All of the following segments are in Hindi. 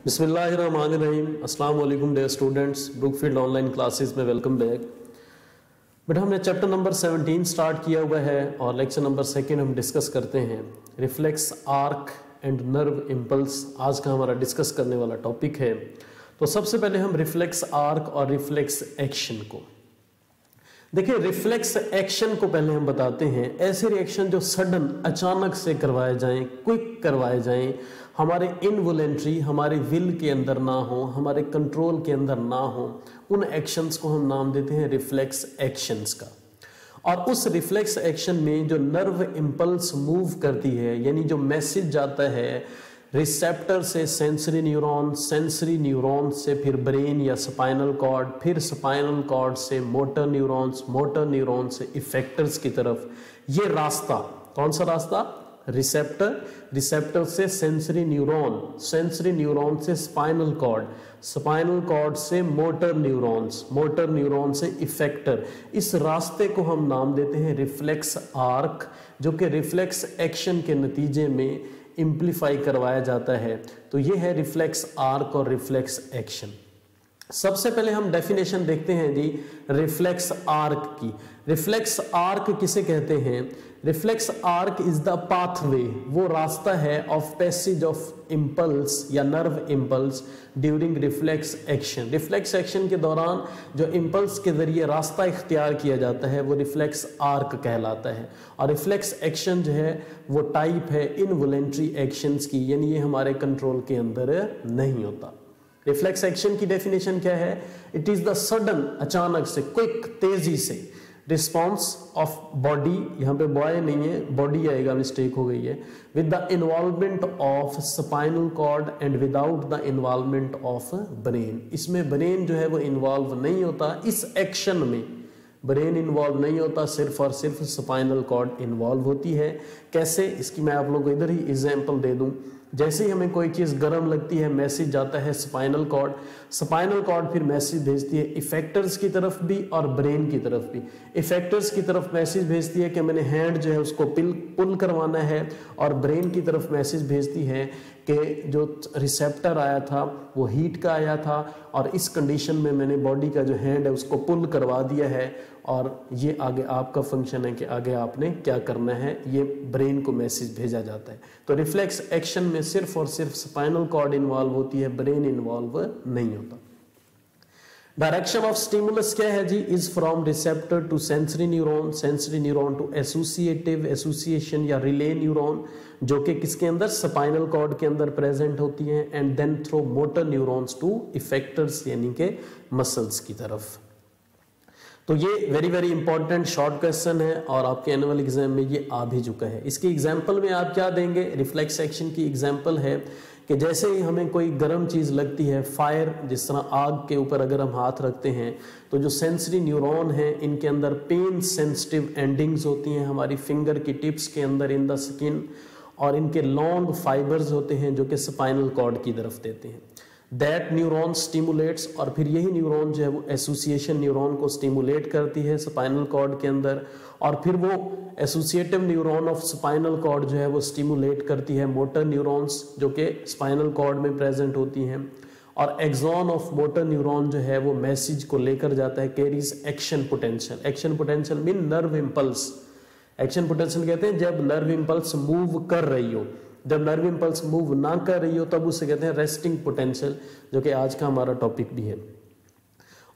बिस्मिल्लाहिर्रहमानिर्रहीम। अस्सलाम वालेकुम dear students, Brookfield online classes में वेलकम बैक। बेटा हमने चैप्टर नंबर 17 स्टार्ट किया हुआ है और लेक्चर नंबर 2 हम डिस्कस करते हैं reflex arc and nerve impulse. आज का हमारा डिस्कस करने वाला टॉपिक है। तो सबसे पहले हम रिफ्लेक्स आर्क और रिफ्लेक्स एक्शन को देखिए। रिफ्लेक्स एक्शन को पहले हम बताते हैं, ऐसे रिएक्शन जो सडन अचानक से करवाए जाएं, क्विक करवाए जाएं, हमारे इनवॉलेंट्री, हमारे विल के अंदर ना हो, हमारे कंट्रोल के अंदर ना हो, उन एक्शंस को हम नाम देते हैं रिफ्लेक्स एक्शंस का। और उस रिफ्लेक्स एक्शन में जो नर्व इम्पल्स मूव करती है, यानी जो मैसेज जाता है रिसेप्टर से सेंसरी न्यूरॉन, सेंसरी न्यूरॉन से फिर ब्रेन या स्पाइनल कॉर्ड, फिर स्पाइनल कॉर्ड से मोटर न्यूरॉन्स, मोटर न्यूरॉन से इफेक्टर्स की तरफ, ये रास्ता कौन सा रास्ता? रिसेप्टर, रिसेप्टर से सेंसरी न्यूरॉन, सेंसरी न्यूरॉन से स्पाइनल कॉर्ड, स्पाइनल कॉर्ड से मोटर न्यूरॉन्स, मोटर न्यूरॉन से इफेक्टर। इस रास्ते को हम नाम देते हैं रिफ्लेक्स आर्क, जो कि रिफ्लेक्स एक्शन के नतीजे में इम्प्लीफाई करवाया जाता है। तो ये है रिफ्लेक्स आर्क और रिफ्लेक्स एक्शन। सबसे पहले हम डेफिनेशन देखते हैं जी रिफ्लेक्स आर्क की। रिफ्लेक्स आर्क किसे कहते हैं? Reflex arc is the pathway, वो रास्ता है ऑफ पैसेज ऑफ इम्पल्स या nerve impulse during reflex action. Reflex action के दौरान जो इम्पल्स के जरिए रास्ता इख्तियार किया जाता है वो रिफ्लेक्स आर्क कहलाता है। और रिफ्लेक्स एक्शन जो है वो टाइप है इनवॉलेंट्री एक्शंस की, यानी ये हमारे कंट्रोल के अंदर नहीं होता। रिफ्लेक्स एक्शन की डेफिनेशन क्या है? इट इज द सडन, अचानक से, क्विक, तेजी से रिस्पॉन्स ऑफ बॉडी, यहां पे बॉय नहीं है, बॉडी आएगा, मिस्टेक हो गई है, with the involvement of spinal cord and without the involvement of brain. इसमें ब्रेन जो है वो इन्वॉल्व नहीं होता, इस एक्शन में ब्रेन इन्वॉल्व नहीं होता, सिर्फ और सिर्फ स्पाइनल कॉर्ड इन्वॉल्व होती है। कैसे? इसकी मैं आप लोगों को इधर ही एग्जांपल दे दूं। जैसे ही हमें कोई चीज़ गर्म लगती है, मैसेज जाता है स्पाइनल कॉर्ड, स्पाइनल कॉर्ड फिर मैसेज भेजती है इफेक्टर्स की तरफ भी और ब्रेन की तरफ भी। इफेक्टर्स की तरफ मैसेज भेजती है कि मैंने हैंड जो है उसको पुल करवाना है, और ब्रेन की तरफ मैसेज भेजती है कि जो रिसेप्टर आया था वो हीट का आया था और इस कंडीशन में मैंने बॉडी का जो हैंड है उसको पुल करवा दिया है, और ये आगे आपका फंक्शन है कि आगे आपने क्या करना है, ये ब्रेन को मैसेज भेजा जाता है। तो रिफ्लेक्स एक्शन में सिर्फ और सिर्फ स्पाइनल कॉर्ड इन्वॉल्व होती है, ब्रेन इन्वॉल्व नहीं होता। डायरेक्शन ऑफ स्टिमुलस क्या है जी? Is from receptor to sensory neuron, sensory neuron to associative, association या रिले न्यूरॉन, जो कि किसके अंदर? स्पाइनल कॉर्ड के अंदर प्रेजेंट होती हैं, and then through motor neurons to effectors यानी के मसल्स की तरफ। तो ये very very important short question है और आपके एनुअल एग्जाम में ये आ भी चुका है। इसकी एग्जाम्पल में आप क्या देंगे? रिफ्लेक्स एक्शन की एग्जाम्पल है कि जैसे ही हमें कोई गर्म चीज़ लगती है, फायर, जिस तरह आग के ऊपर अगर हम हाथ रखते हैं तो जो सेंसरी न्यूरॉन है इनके अंदर पेन सेंसिटिव एंडिंग्स होती हैं हमारी फिंगर की टिप्स के अंदर इन द स्किन, और इनके लॉन्ग फाइबर्स होते हैं जो कि स्पाइनल कॉर्ड की तरफ देते हैं। दैट न्यूरॉन स्टिमुलेट्स, और फिर यही न्यूरॉन जो है वो एसोसिएशन न्यूरॉन को स्टिमुलेट करती है स्पाइनल कॉर्ड के अंदर, और फिर वो associative neuron of spinal cord जो है वो स्टिमुलेट करती है मोटर न्यूरॉन्स जो कि स्पाइनल कॉर्ड में प्रेजेंट होती हैं, और एक्सॉन ऑफ मोटर न्यूरॉन जो है वो मैसेज को लेकर जाता है, carries action potential. Action potential mean nerve impulse. Action potential कहते हैं जब नर्व इम्पल्स मूव कर रही हो, जब नर्व इम्पल्स मूव ना कर रही हो तब उसे कहते हैं रेस्टिंग पोटेंशियल, जो कि आज का हमारा टॉपिक भी है।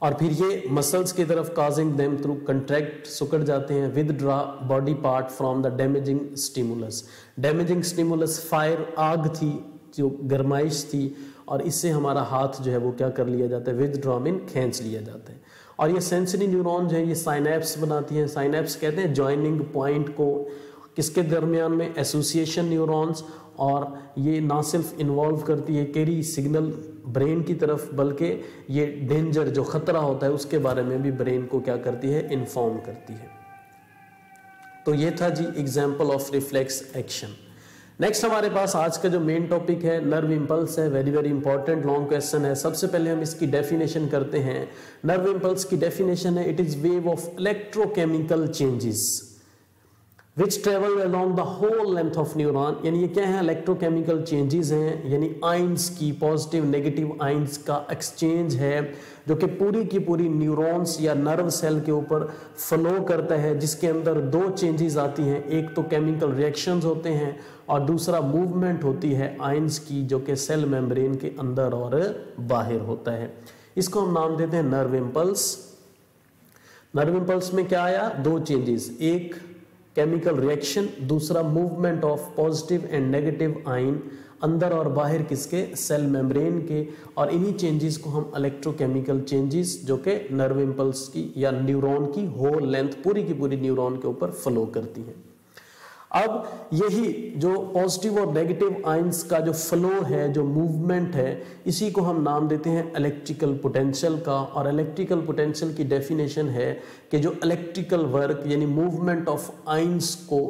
और फिर ये मसल्स की तरफ काजिंग देम थ्रू कंट्रैक्ट, सुकड़ जाते हैं, withdraw body part from the damaging stimulus. Damaging stimulus fire, आग थी, जो गरमाइश थी, और इससे हमारा हाथ जो है वो क्या कर लिया जाता है? विदड्रॉ मीन खींच लिया जाता है। और ये सेंसरी न्यूरॉन जो है ये साइनेप्स बनाती हैं। साइनेप्स कहते हैं जॉइनिंग पॉइंट को, किसके दरमियान में? Association neurons. और ये ना सिर्फ इन्वॉल्व करती है कैरी सिग्नल ब्रेन की तरफ, बल्कि ये डेंजर जो खतरा होता है उसके बारे में भी ब्रेन को क्या करती है? इन्फॉर्म करती है। तो ये था जी example of reflex action. Next हमारे पास आज का जो मेन टॉपिक है नर्व इम्पल्स है। Very very important long question है। सबसे पहले हम इसकी डेफिनेशन करते हैं। नर्व इम्पल्स की डेफिनेशन है, it is wave of electrochemical changes which travel along the whole length of neuron, यानी ये क्या है, इलेक्ट्रोकेमिकल चेंजेस हैं, यानी आइंस की पॉजिटिव नेगेटिव आइंस का एक्सचेंज है जो कि पूरी की पूरी न्यूरॉन्स या नर्व सेल के ऊपर फ्लो करता है, जिसके अंदर दो चेंजेस आती हैं, एक तो केमिकल रिएक्शंस होते हैं और दूसरा मूवमेंट होती है आइंस की जो कि सेल मेम्ब्रेन के अंदर और बाहर होता है। इसको हम नाम देते हैं नर्व इम्पल्स। नर्व इम्पल्स में क्या आया, दो चेंजेस, एक केमिकल रिएक्शन, दूसरा movement of positive and negative ion अंदर और बाहर किसके, सेल मेम्ब्रेन के, और इन्हीं चेंजेस को हम इलेक्ट्रोकेमिकल चेंजेस जो कि नर्व इम्पल्स की या न्यूरॉन की होल लेंथ पूरी की पूरी न्यूरॉन के ऊपर फ्लो करती हैं। अब यही जो पॉजिटिव और नेगेटिव आयंस का जो फ्लो है, जो मूवमेंट है, इसी को हम नाम देते हैं इलेक्ट्रिकल पोटेंशियल का। और इलेक्ट्रिकल पोटेंशियल की डेफिनेशन है कि जो इलेक्ट्रिकल वर्क यानी मूवमेंट ऑफ आयंस को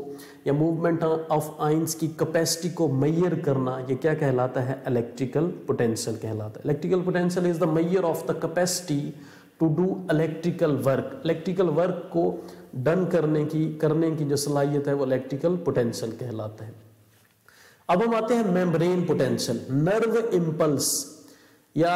या मूवमेंट ऑफ आयंस की कैपेसिटी को मेजर करना, ये क्या कहलाता है, इलेक्ट्रिकल पोटेंशियल कहलाता है। Electrical potential is the measure of the capacity to do electrical work. Electrical work को डन करने की जो सलाहियत है वो इलेक्ट्रिकल पोटेंशियल कहलाता है। अब हम आते हैं मेम्ब्रेन पोटेंशियल। नर्व इम्पल्स या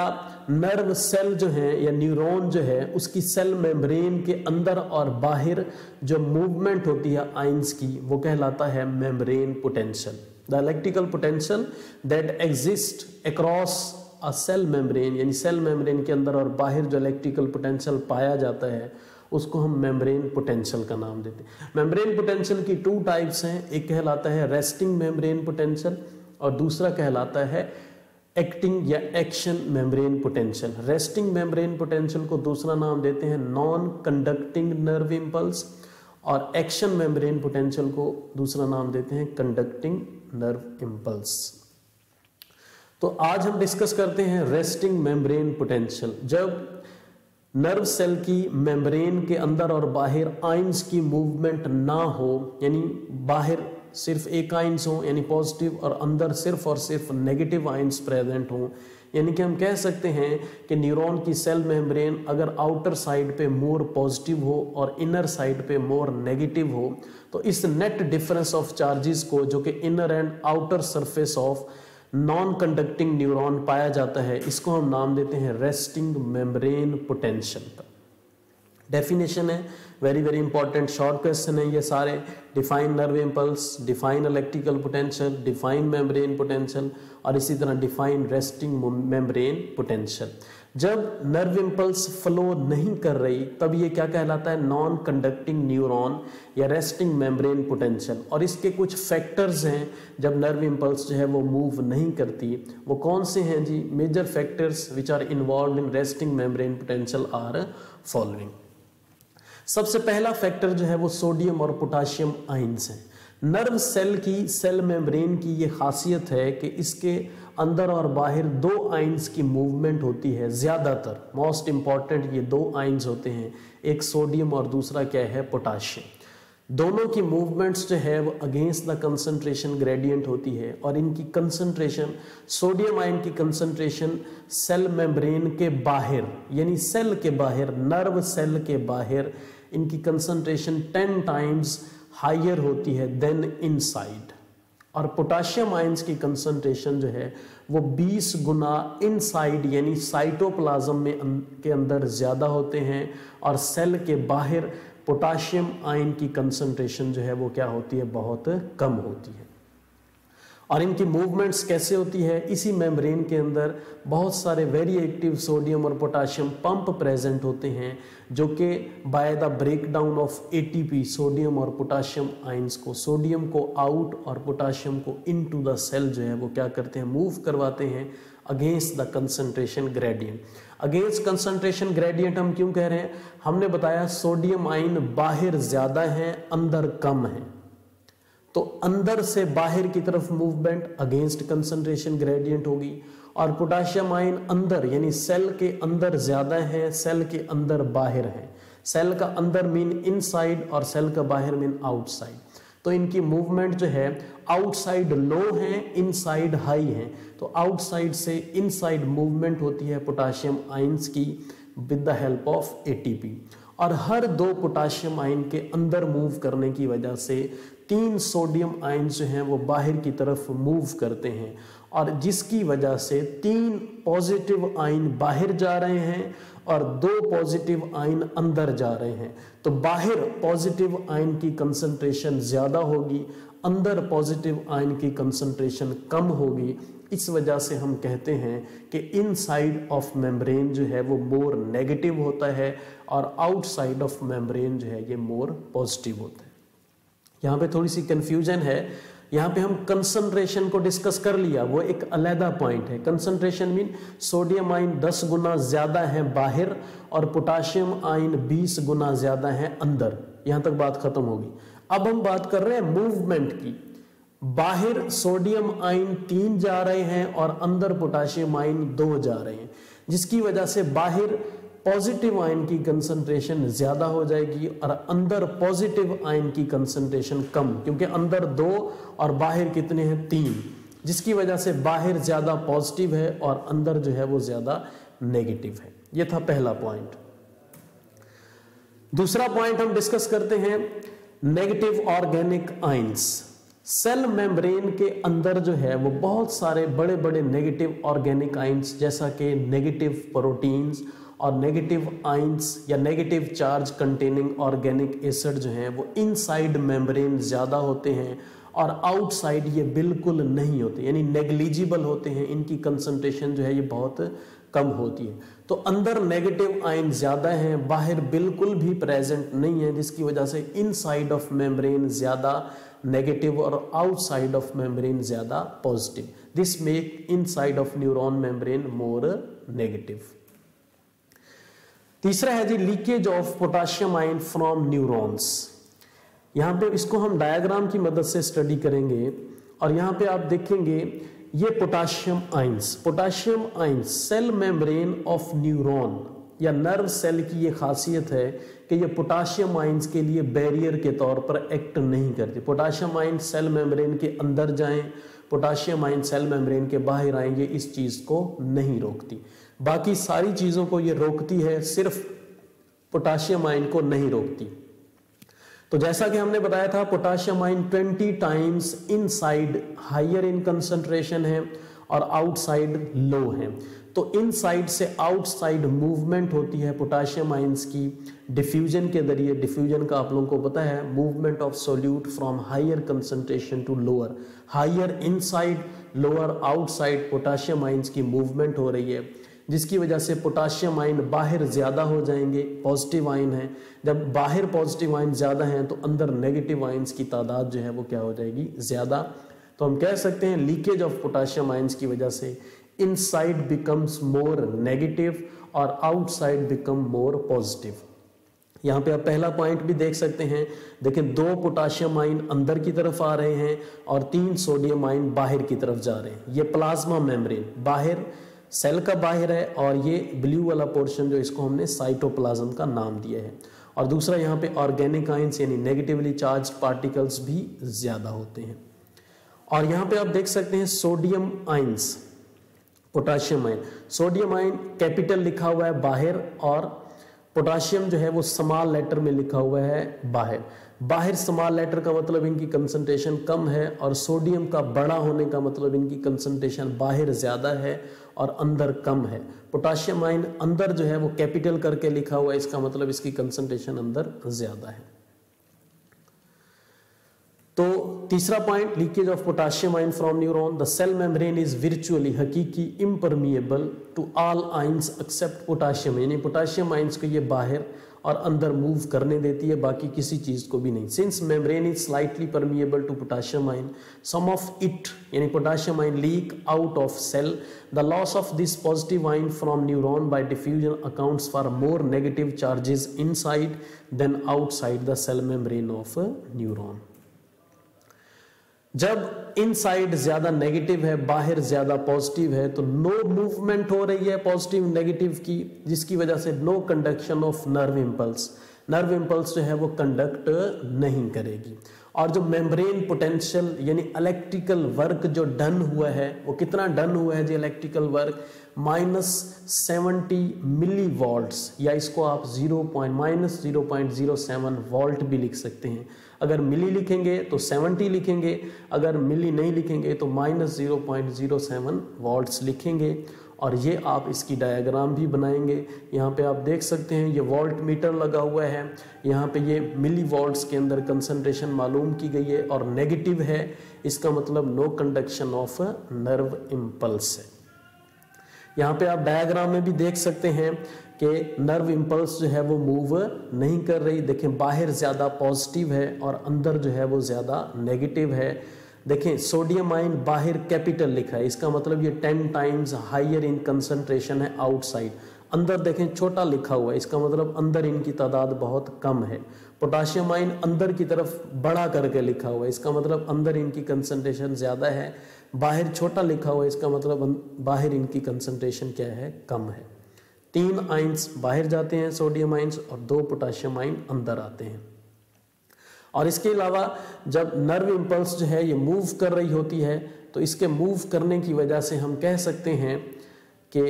नर्व सेल जो है या न्यूरॉन जो है उसकी सेल मेम्ब्रेन के अंदर और बाहर जो मूवमेंट होती है आयंस की वो कहलाता है membrane potential. The electrical potential that exist across a cell membrane, यानी सेल मेम्ब्रेन के अंदर और बाहर जो इलेक्ट्रिकल पोटेंशियल पाया जाता है उसको हम मेम्ब्रेन पोटेंशियल का नाम देते हैं। मेम्ब्रेन पोटेंशियल की टू टाइप्स हैं, एक कहलाता है रेस्टिंग मेम्ब्रेन पोटेंशियल और दूसरा कहलाता है एक्टिंग या action membrane potential. Resting membrane potential को दूसरा नाम देते हैं नॉन कंडक्टिंग नर्व इम्पल्स और एक्शन मेम्ब्रेन पोटेंशियल को दूसरा नाम देते हैं कंडक्टिंग नर्व इम्पल्स। तो आज हम डिस्कस करते हैं रेस्टिंग मेम्ब्रेन पोटेंशियल। जब नर्व सेल की मेम्ब्रेन के अंदर और बाहर आयंस की मूवमेंट ना हो, यानी बाहर सिर्फ एक आयंस हो यानी पॉजिटिव और अंदर सिर्फ और सिर्फ नेगेटिव आयंस प्रेजेंट हो, यानी कि हम कह सकते हैं कि न्यूरॉन की सेल मेम्ब्रेन अगर आउटर साइड पे मोर पॉजिटिव हो और इनर साइड पे मोर नेगेटिव हो, तो इस नेट डिफरेंस ऑफ चार्जेस को जो कि inner and outer surface of non conducting neuron पाया जाता है, इसको हम नाम देते हैं रेस्टिंग मेम्ब्रेन पोटेंशियल का। डेफिनेशन है, very very important short question है ये सारे। Define nerve impulse, define electrical potential, define membrane potential और इसी तरह डिफाइन रेस्टिंग मेम्ब्रेन पोटेंशियल। जब नर्व इम्पल्स फ्लो नहीं कर रही तब ये क्या कहलाता है, नॉन कंडक्टिंग न्यूरॉन या रेस्टिंग मेम्ब्रेन पोटेंशियल। और इसके कुछ फैक्टर्स हैं जब नर्व इम्पल्स जो है वो मूव नहीं करती, वो कौन से हैं जी? Major factors which are involve in resting membrane potential are following. सबसे पहला फैक्टर जो है वो सोडियम और पोटाशियम आयंस हैं। नर्व सेल की सेल मेम्ब्रेन की ये खासियत है कि इसके अंदर और बाहर दो आयंस की मूवमेंट होती है ज़्यादातर। मोस्ट इंपॉर्टेंट ये दो आयंस होते हैं, एक सोडियम और दूसरा क्या है, पोटाशियम। दोनों की मूवमेंट्स जो है वो अगेंस्ट द कंसंट्रेशन ग्रेडियंट होती है और इनकी कंसंट्रेशन, सोडियम आयन की कंसंट्रेशन सेल मेम्ब्रेन के बाहर यानी सेल के बाहर, नर्व सेल के बाहर इनकी कंसंट्रेशन 10 टाइम्स हायर होती है देन इनसाइड। और पोटाशियम आयंस की कंसंट्रेशन जो है वो 20 गुना इनसाइड यानी साइटोप्लाज्म में के अंदर ज़्यादा होते हैं और सेल के बाहर पोटाशियम आयन की कंसंट्रेशन जो है वो क्या होती है, बहुत कम होती है। और इनकी मूवमेंट्स कैसे होती है, इसी मेम्ब्रेन के अंदर बहुत सारे वेरी एक्टिव सोडियम और पोटाशियम पंप प्रेजेंट होते हैं जो कि by the breakdown of ATP sodium और पोटाशियम आयंस को, सोडियम को आउट और पोटाशियम को इनटू द सेल जो है वो क्या करते हैं, मूव करवाते हैं against the concentration gradient. Against concentration gradient हम क्यों कह रहे हैं? हमने बताया सोडियम आयन बाहर ज्यादा है, अंदर कम है, तो अंदर से बाहर की तरफ मूवमेंट अगेंस्ट कंसंट्रेशन ग्रेडियंट होगी। और पोटाशियम आयन अंदर यानी सेल के अंदर ज्यादा है, सेल के अंदर बाहर है। सेल का अंदर मीन इनसाइड और सेल का बाहर मीन आउटसाइड। तो इनकी मूवमेंट जो है आउटसाइड लो है, इनसाइड हाई है। तो आउटसाइड से इनसाइड मूवमेंट होती है पोटाशियम आयंस की with the help of ATP. और हर दो पोटाशियम आयन के अंदर मूव करने की वजह से 3 सोडियम आयंस जो हैं वो बाहर की तरफ मूव करते हैं और जिसकी वजह से 3 पॉजिटिव आयन बाहर जा रहे हैं और 2 पॉजिटिव आयन अंदर जा रहे हैं। तो बाहर पॉजिटिव आयन की कंसंट्रेशन ज्यादा होगी, अंदर पॉजिटिव आयन की कंसंट्रेशन कम होगी। इस वजह से हम कहते हैं कि इनसाइड ऑफ मेम्ब्रेन जो है वो मोर नेगेटिव होता है और आउटसाइड ऑफ मेम्ब्रेन जो है ये मोर पॉजिटिव होता है। यहाँ पे थोड़ी सी कंफ्यूजन है, यहाँ पे हम कंसंट्रेशन को डिस्कस कर लिया, वो एक अलहदा पॉइंट है। कंसंट्रेशन मीन सोडियम आयन 10 गुना ज्यादा है बाहर और पोटाशियम आयन 20 गुना ज्यादा है अंदर। यहाँ तक बात खत्म होगी। अब हम बात कर रहे हैं मूवमेंट की। बाहर सोडियम आयन 3 जा रहे हैं और अंदर पोटाशियम आयन 2 जा रहे हैं, जिसकी वजह से बाहर पॉजिटिव आयन की कंसंट्रेशन ज्यादा हो जाएगी और अंदर पॉजिटिव आयन की कंसंट्रेशन कम, क्योंकि अंदर 2 और बाहर कितने हैं 3, जिसकी वजह से बाहर ज्यादा पॉजिटिव है और अंदर जो है वो ज्यादा नेगेटिव है। ये था पहला पॉइंट। दूसरा पॉइंट हम डिस्कस करते हैं negative organic ions. Cell membrane के अंदर जो है वो बहुत सारे बड़े बड़े नेगेटिव ऑर्गेनिक आयंस, जैसा कि नेगेटिव प्रोटीन्स और नेगेटिव आयंस या negative charge containing organic acid जो हैं वो इनसाइड मेम्ब्रेन ज़्यादा होते हैं और आउटसाइड ये बिल्कुल नहीं होते, यानी नेग्लिजिबल होते हैं। इनकी कंसंट्रेशन जो है ये बहुत कम होती है। तो अंदर नेगेटिव आयन ज़्यादा हैं, बाहर बिल्कुल भी प्रेजेंट नहीं है, जिसकी वजह से इनसाइड ऑफ मेम्ब्रेन ज़्यादा नेगेटिव और आउटसाइड ऑफ मेम्ब्रेन ज़्यादा positive. This make inside of neuron membrane more negative. तीसरा है जी leakage of potassium ion from neurons. यहां पे इसको हम डायग्राम की मदद से स्टडी करेंगे और यहां पे आप देखेंगे ये potassium ions cell membrane of neuron या नर्व सेल की ये खासियत है कि ये पोटाशियम आयंस के लिए बैरियर के तौर पर एक्ट नहीं करती। पोटाशियम आयन सेल मेम्ब्रेन के अंदर जाएं, पोटाशियम आयन सेल मेम्ब्रेन के बाहर आएंगे, इस चीज को नहीं रोकती। बाकी सारी चीजों को ये रोकती है, सिर्फ पोटाशियम आयन को नहीं रोकती। तो जैसा कि हमने बताया था potassium ion 20 times inside higher in concentration है और आउटसाइड लो है। तो इनसाइड से आउटसाइड मूवमेंट होती है पोटाशियम आयंस की डिफ्यूजन के जरिए। डिफ्यूजन का आप लोगों को पता है, movement of solute from higher concentration to lower, higher inside lower outside potassium ions की मूवमेंट हो रही है, जिसकी वजह से पोटाशियम आयन बाहर ज्यादा हो जाएंगे, पॉजिटिव आयन है। जब बाहर पॉजिटिव आयन ज्यादा हैं तो अंदर नेगेटिव आयंस की तादाद जो है वो क्या हो जाएगी, ज्यादा। तो हम कह सकते हैं लीकेज ऑफ पोटाशियम आयंस की वजह से इनसाइड बिकम्स मोर नेगेटिव और आउटसाइड बिकम मोर पॉजिटिव। यहाँ पे आप पहला पॉइंट भी देख सकते हैं, देखिए 2 पोटाशियम आयन अंदर की तरफ आ रहे हैं और 3 सोडियम आयन बाहर की तरफ जा रहे हैं। ये प्लाज्मा मेम्ब्रेन बाहर सेल का बाहर है और ये ब्लू वाला पोर्शन जो इसको हमने साइटोप्लाज्म का नाम दिया है। और दूसरा यहाँ पे ऑर्गेनिक आयंस यानी नेगेटिवली चार्ज पार्टिकल्स भी ज्यादा होते हैं। और यहाँ पे आप देख सकते हैं sodium ions, potassium ion, sodium ion capital लिखा हुआ है बाहर और पोटाशियम जो है वो स्मॉल लेटर में लिखा हुआ है बाहर। बाहर स्मॉल लेटर का मतलब इनकी कंसंट्रेशन कम है और सोडियम का बड़ा होने का मतलब इनकी कंसंट्रेशन बाहर ज्यादा है और अंदर कम है। पोटाशियम आयन अंदर जो है वो कैपिटल करके लिखा हुआ है, इसका मतलब इसकी कंसंट्रेशन अंदर ज्यादा है। तो तीसरा point leakage of potassium ion from neuron, the cell membrane is virtually हकीकी impermeable to all ions except potassium, यानी पोटाशियम आयंस को ये बाहर और अंदर मूव करने देती है, बाकी किसी चीज को भी नहीं। Since membrane is slightly permeable to potassium ion, some of it यानी potassium ion leak out of cell, the loss of this positive ion from neuron by diffusion accounts for more negative charges inside than outside the cell membrane of neuron. जब इनसाइड ज्यादा नेगेटिव है, बाहर ज्यादा पॉजिटिव है, तो नो मूवमेंट हो रही है पॉजिटिव नेगेटिव की, जिसकी वजह से no conduction of nerve impulse, nerve impulse जो है वो कंडक्ट नहीं करेगी। और जो मेम्ब्रेन पोटेंशियल यानी इलेक्ट्रिकल वर्क जो डन हुआ है, वो कितना डन हुआ है जी इलेक्ट्रिकल वर्क, -70 मिली वॉल्ट्स, या इसको आप -0.07 वोल्ट भी लिख सकते हैं। अगर मिली लिखेंगे तो 70 लिखेंगे, अगर मिली नहीं लिखेंगे तो -0.07 वॉल्ट्स लिखेंगे। और ये आप इसकी डायग्राम भी बनाएंगे। यहाँ पे आप देख सकते हैं ये वोल्ट मीटर लगा हुआ है, यहाँ पे ये मिली वॉल्ट्स के अंदर कंसंट्रेशन मालूम की गई है और नेगेटिव है, इसका मतलब no conduction of nerve impulse है। यहाँ पे आप डायग्राम में भी देख सकते हैं कि नर्व इम्पल्स जो है वो मूव नहीं कर रही। देखें बाहर ज़्यादा पॉजिटिव है और अंदर जो है वो ज़्यादा नेगेटिव है। देखें सोडियम आयन बाहर कैपिटल लिखा है, इसका मतलब ये 10 टाइम्स हाइयर इन कंसंट्रेशन है आउटसाइड। अंदर देखें छोटा लिखा हुआ है, इसका मतलब अंदर इनकी तादाद बहुत कम है। पोटाशियम आयन अंदर की तरफ बड़ा करके लिखा हुआ है, इसका मतलब अंदर इनकी कंसंट्रेशन ज़्यादा है। बाहर छोटा लिखा हुआ है, इसका मतलब बाहर इनकी कंसंट्रेशन क्या है, कम है। 3 आयन्स बाहर जाते हैं सोडियम आयन्स और 2 पोटाशियम आयन अंदर आते हैं। और इसके अलावा जब नर्व इम्पल्स जो है ये मूव कर रही होती है तो इसके मूव करने की वजह से हम कह सकते हैं कि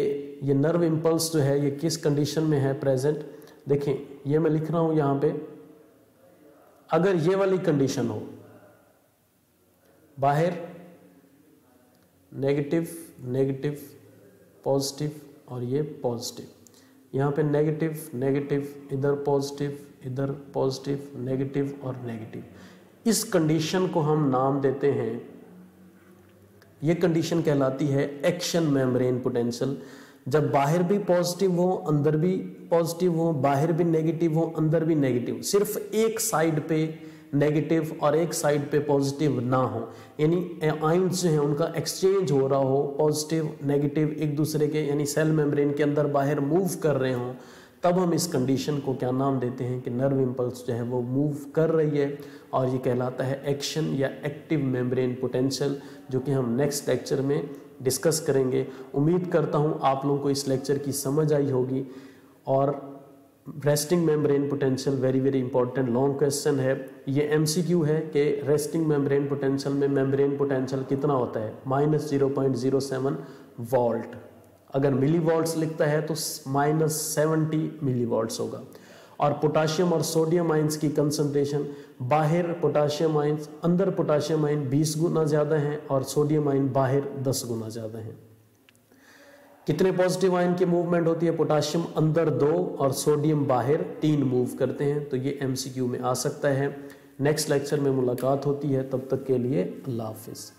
ये नर्व इम्पल्स जो है ये किस कंडीशन में है प्रेजेंट। देखें ये मैं लिख रहा हूं यहाँ पे, अगर ये वाली कंडीशन हो, बाहर नेगेटिव नेगेटिव पॉजिटिव और ये पॉजिटिव, यहाँ पे नेगेटिव नेगेटिव, इधर पॉजिटिव इधर पॉजिटिव नेगेटिव और नेगेटिव, इस कंडीशन को हम नाम देते हैं, ये कंडीशन कहलाती है एक्शन मेम्ब्रेन पोटेंशियल। जब बाहर भी पॉजिटिव हो अंदर भी पॉजिटिव हो, बाहर भी नेगेटिव हो अंदर भी नेगेटिव, सिर्फ एक साइड पे नेगेटिव और एक साइड पे पॉजिटिव ना हो, यानी आयन्स जो है उनका एक्सचेंज हो रहा हो, पॉजिटिव नेगेटिव एक दूसरे के यानी सेल मेम्ब्रेन के अंदर बाहर मूव कर रहे हों, तब हम इस कंडीशन को क्या नाम देते हैं कि नर्व इम्पल्स जो है वो मूव कर रही है और ये कहलाता है एक्शन या एक्टिव मेम्ब्रेन पोटेंशियल, जो कि हम नेक्स्ट लेक्चर में डिस्कस करेंगे। उम्मीद करता हूँ आप लोगों को इस लेक्चर की समझ आई होगी। और resting membrane potential very very important long question है, ये MCQ है कि रेस्टिंग मेम्ब्रेन पोटेंशियल में मेम्ब्रेन पोटेंशियल कितना होता है, -0.07 वोल्ट। अगर मिली वोल्ट्स लिखता है तो -70 मिली वोल्ट्स होगा। और पोटाशियम और सोडियम आयंस की कंसंट्रेशन, बाहर पोटाशियम आयंस अंदर पोटाशियम आयन 20 गुना ज़्यादा हैं और सोडियम आयन बाहर 10 गुना ज़्यादा हैं। कितने पॉजिटिव आयन की मूवमेंट होती है, पोटाशियम अंदर 2 और सोडियम बाहर 3 मूव करते हैं, तो ये MCQ में आ सकता है। नेक्स्ट लेक्चर में मुलाकात होती है, तब तक के लिए अल्लाह हाफिज़।